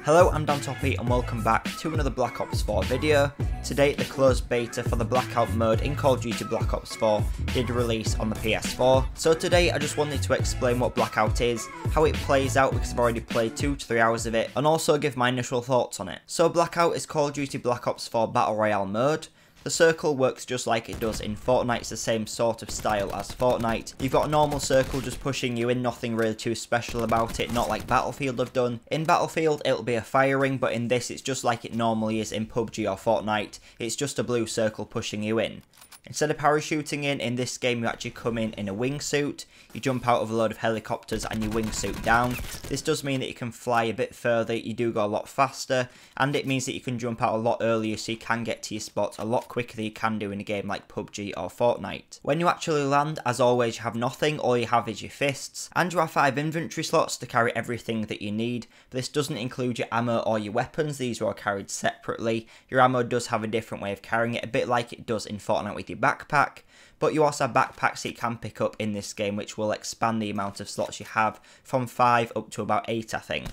Hello, I'm Dan Toppy and welcome back to another Black Ops 4 video. Today, the closed beta for the Blackout mode in Call of Duty Black Ops 4 did release on the PS4. So today I just wanted to explain what Blackout is, how it plays out because I've already played 2 to 3 hours of it, and also give my initial thoughts on it. So Blackout is Call of Duty Black Ops 4 Battle Royale mode. The circle works just like it does in Fortnite. It's the same sort of style as Fortnite. You've got a normal circle just pushing you in, nothing really too special about it, not like Battlefield have done. In Battlefield it'll be a firing, but in this it's just like it normally is in PUBG or Fortnite. It's just a blue circle pushing you in. Instead of parachuting in this game you actually come in a wingsuit, you jump out of a load of helicopters and you wingsuit down. This does mean that you can fly a bit further, you do go a lot faster, and it means that you can jump out a lot earlier so you can get to your spots a lot quicker than you can do in a game like PUBG or Fortnite. When you actually land, as always, you have nothing, all you have is your fists, and you have 5 inventory slots to carry everything that you need. But this doesn't include your ammo or your weapons, these are all carried separately. Your ammo does have a different way of carrying it, a bit like it does in Fortnite with your backpack, but you also have backpacks that you can pick up in this game which will expand the amount of slots you have from 5 up to about 8 I think.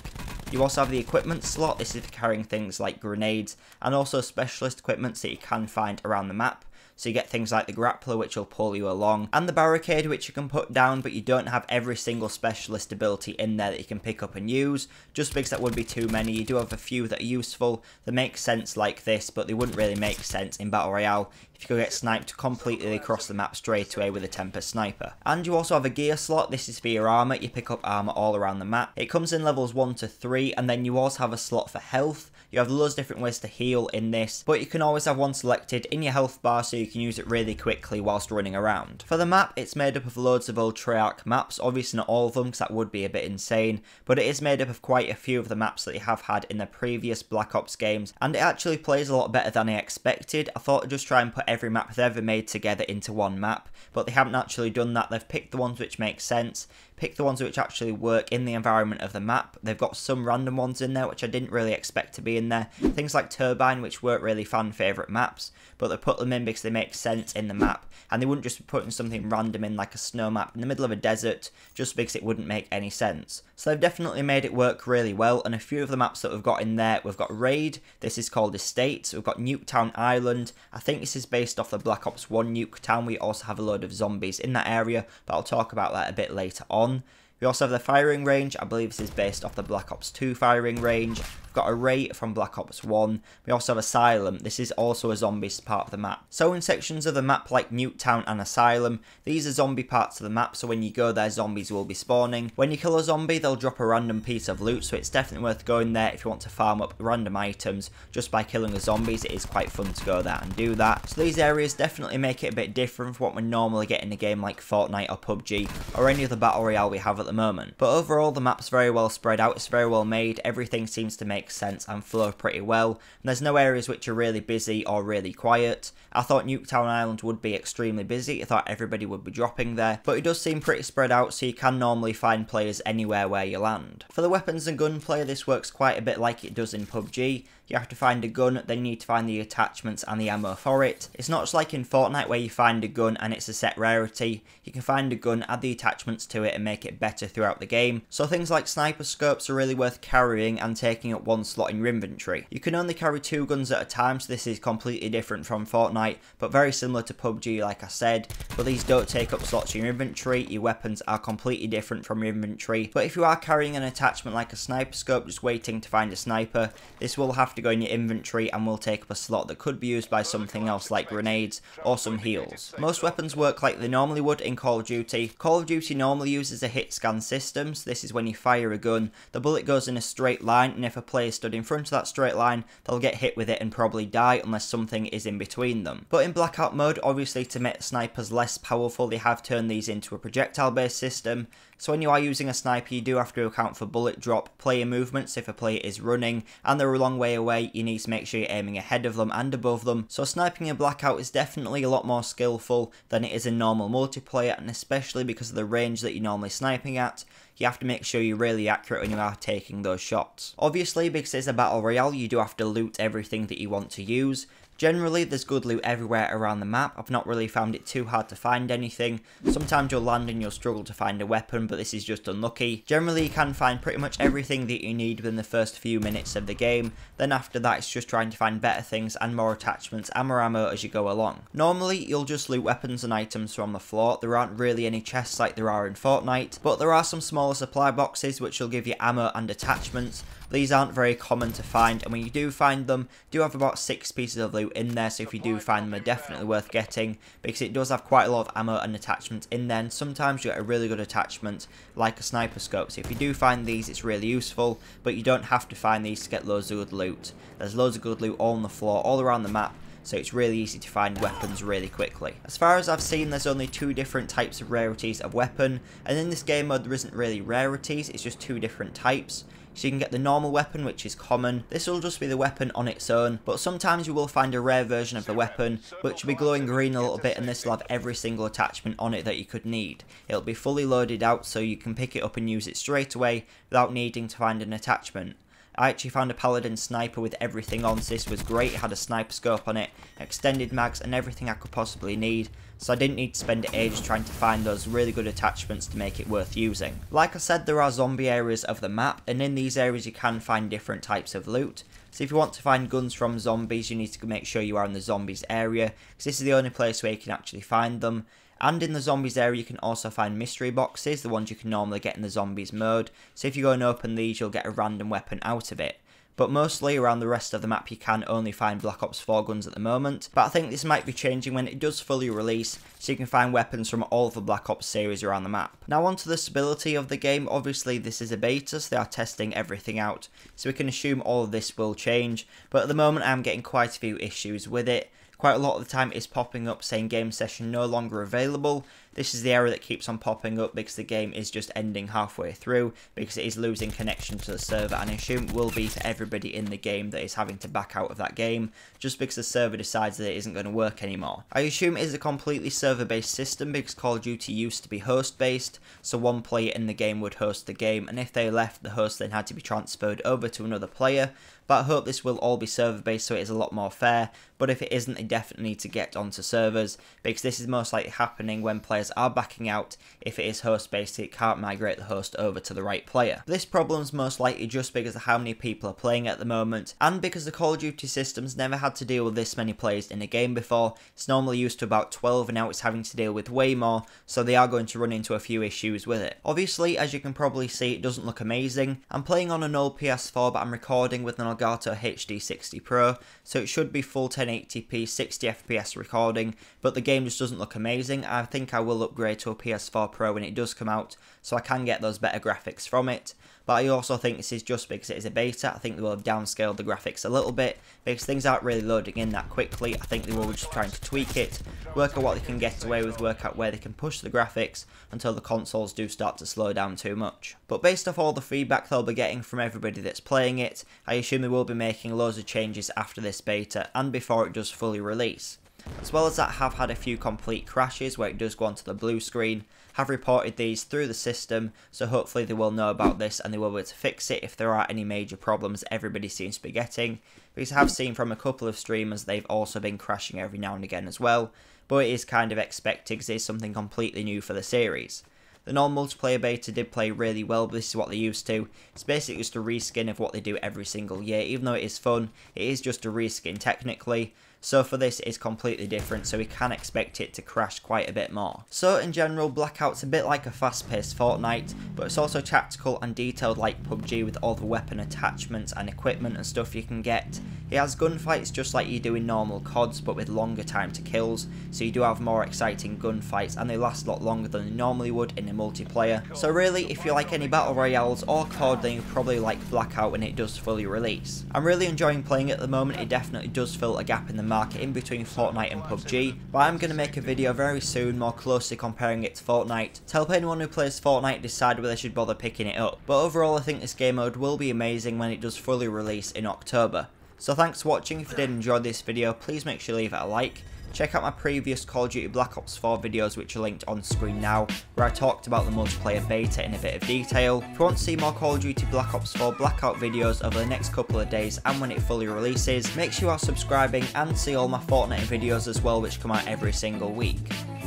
You also have the equipment slot, this is for carrying things like grenades and also specialist equipments that you can find around the map. So you get things like the grappler which will pull you along, and the barricade which you can put down, but you don't have every single specialist ability in there that you can pick up and use, just because that would be too many. You do have a few that are useful, that make sense like this, but they wouldn't really make sense in Battle Royale if you could get sniped completely across the map straight away with a Tempest sniper. And you also have a gear slot, this is for your armour, you pick up armour all around the map. It comes in levels 1 to 3, and then you also have a slot for health. You have loads of different ways to heal in this, but you can always have one selected in your health bar so you can use it really quickly whilst running around. For the map, it's made up of loads of old Treyarch maps, obviously not all of them because that would be a bit insane, but it is made up of quite a few of the maps that you have had in the previous Black Ops games, and it actually plays a lot better than I expected. I thought I'd just try and put every map they've ever made together into one map, but they haven't actually done that. They've picked the ones which make sense, pick the ones which actually work in the environment of the map. They've got some random ones in there which I didn't really expect to be in there. Things like Turbine, which weren't really fan favourite maps, but they put them in because they make sense in the map, and they wouldn't just be putting something random in like a snow map in the middle of a desert just because it wouldn't make any sense. So they've definitely made it work really well, and a few of the maps that we've got in there, we've got Raid, this is called Estates, we've got Nuketown Island, I think this is based off the Black Ops 1 Nuketown. We also have a load of zombies in that area, but I'll talk about that a bit later on. We also have the firing range, I believe this is based off the Black Ops 2 firing range. We've got Array from Black Ops 1. We also have Asylum, this is also a zombies part of the map. So in sections of the map like Nuketown and Asylum, these are zombie parts of the map, so when you go there zombies will be spawning. When you kill a zombie they'll drop a random piece of loot, so it's definitely worth going there if you want to farm up random items just by killing the zombies. It is quite fun to go there and do that. So these areas definitely make it a bit different from what we normally get in a game like Fortnite or PUBG or any other Battle Royale we have at the moment. But overall the map's very well spread out, it's very well made, everything seems to make sense and flow pretty well, and there's no areas which are really busy or really quiet. I thought Nuketown Island would be extremely busy, I thought everybody would be dropping there, but it does seem pretty spread out so you can normally find players anywhere where you land. For the weapons and gunplay, this works quite a bit like it does in PUBG. You have to find a gun, then you need to find the attachments and the ammo for it. It's not just like in Fortnite where you find a gun and it's a set rarity. You can find a gun, add the attachments to it and make it better throughout the game. So things like sniper scopes are really worth carrying and taking up one slot in your inventory. You can only carry 2 guns at a time, so this is completely different from Fortnite, but very similar to PUBG like I said, but these don't take up slots in your inventory. Your weapons are completely different from your inventory, but if you are carrying an attachment like a sniper scope just waiting to find a sniper, this will have to go in your inventory and will take up a slot that could be used by something else like grenades or some heals. Most weapons work like they normally would in Call of Duty. Call of Duty normally uses a hit scan system, so this is when you fire a gun, the bullet goes in a straight line, and if a player stood in front of that straight line, they'll get hit with it and probably die unless something is in between them. But in Blackout mode, obviously to make snipers less powerful, they have turned these into a projectile based system. So when you are using a sniper, you do have to account for bullet drop, player movements if a player is running, and they're a long way away, you need to make sure you're aiming ahead of them and above them. So sniping in Blackout is definitely a lot more skillful than it is in normal multiplayer, and especially because of the range that you're normally sniping at, you have to make sure you're really accurate when you are taking those shots. Obviously, because it's a battle royale, you do have to loot everything that you want to use. Generally, there's good loot everywhere around the map. I've not really found it too hard to find anything. Sometimes you'll land and you'll struggle to find a weapon, but this is just unlucky. Generally, you can find pretty much everything that you need within the first few minutes of the game. Then after that, it's just trying to find better things and more attachments and more ammo as you go along. Normally, you'll just loot weapons and items from the floor. There aren't really any chests like there are in Fortnite, but there are some smaller supply boxes which will give you ammo and attachments. These aren't very common to find, and when you do find them, do have about 6 pieces of loot in there, so if you do find them, they're definitely worth getting, because it does have quite a lot of ammo and attachments in there, and sometimes you get a really good attachment, like a sniper scope. So if you do find these, it's really useful, but you don't have to find these to get loads of good loot. There's loads of good loot all on the floor, all around the map, so it's really easy to find weapons really quickly. As far as I've seen, there's only 2 different types of rarities of weapon, and in this game mode there isn't really rarities, it's just 2 different types. So you can get the normal weapon, which is common. This will just be the weapon on its own, but sometimes you will find a rare version of the weapon, which will be glowing green a little bit, and this will have every single attachment on it that you could need. It'll be fully loaded out, so you can pick it up and use it straight away without needing to find an attachment. I actually found a paladin sniper with everything on, so this was great. It had a sniper scope on it, extended mags, and everything I could possibly need, so I didn't need to spend ages trying to find those really good attachments to make it worth using. Like I said, there are zombie areas of the map, and in these areas you can find different types of loot. So if you want to find guns from zombies, you need to make sure you are in the zombies area, because this is the only place where you can actually find them. And in the zombies area you can also find mystery boxes, the ones you can normally get in the zombies mode. So if you go and open these, you'll get a random weapon out of it. But mostly around the rest of the map you can only find Black Ops 4 guns at the moment. But I think this might be changing when it does fully release, so you can find weapons from all of the Black Ops series around the map. Now onto the stability of the game. Obviously this is a beta, so they are testing everything out, so we can assume all of this will change. But at the moment I'm getting quite a few issues with it. Quite a lot of the time it's popping up saying game session no longer available. This is the error that keeps on popping up because the game is just ending halfway through, because it is losing connection to the server, and I assume it will be for everybody in the game that is having to back out of that game just because the server decides that it isn't going to work anymore. I assume it is a completely server based system because Call of Duty used to be host based, so one player in the game would host the game, and if they left, the host then had to be transferred over to another player. But I hope this will all be server based so it is a lot more fair, but if it isn't, they definitely need to get onto servers, because this is most likely happening when players are backing out. If it is host based, it can't migrate the host over to the right player. This problem's most likely just because of how many people are playing at the moment, and because the Call of Duty system's never had to deal with this many players in a game before. It's normally used to about 12 and now it's having to deal with way more, so they are going to run into a few issues with it. Obviously, as you can probably see, it doesn't look amazing. I'm playing on an old PS4, but I'm recording with an Elgato HD 60 Pro, so it should be full 1080p 60 FPS recording, but the game just doesn't look amazing. I think I will upgrade to a PS4 Pro when it does come out, so I can get those better graphics from it. But I also think this is just because it is a beta. I think they will have downscaled the graphics a little bit because things aren't really loading in that quickly. I think they will just trying to tweak it, work out what they can get away with, work out where they can push the graphics until the consoles do start to slow down too much. But based off all the feedback they'll be getting from everybody that's playing it, I assume they will be making loads of changes after this beta and before it does fully release. As well as that, have had a few complete crashes where it does go onto the blue screen. Have reported these through the system, so hopefully they will know about this and they will be able to fix it if there are any major problems everybody seems to be getting, because I have seen from a couple of streamers they've also been crashing every now and again as well, but it is kind of expected because it is something completely new for the series. The non-multiplayer beta did play really well, but this is what they're used to. It's basically just a reskin of what they do every single year. Even though it is fun, it is just a reskin technically. So for this, it's completely different, so we can expect it to crash quite a bit more. So in general, Blackout's a bit like a fast-paced Fortnite, but it's also tactical and detailed like PUBG with all the weapon attachments and equipment and stuff you can get. It has gunfights just like you do in normal CODs, but with longer time to kills, so you do have more exciting gunfights and they last a lot longer than they normally would in a multiplayer. So really, if you like any Battle Royales or COD, then you probably like Blackout when it does fully release. I'm really enjoying playing it at the moment. It definitely does fill a gap in the market in between Fortnite and PUBG, but I'm going to make a video very soon more closely comparing it to Fortnite to help anyone who plays Fortnite decide whether they should bother picking it up. But overall, I think this game mode will be amazing when it does fully release in October. So thanks for watching. If you did enjoy this video, please make sure you leave it a like. check out my previous Call of Duty Black Ops 4 videos which are linked on screen now, where I talked about the multiplayer beta in a bit of detail. If you want to see more Call of Duty Black Ops 4 Blackout videos over the next couple of days and when it fully releases, make sure you are subscribing and see all my Fortnite videos as well, which come out every single week.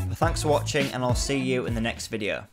But thanks for watching, and I'll see you in the next video.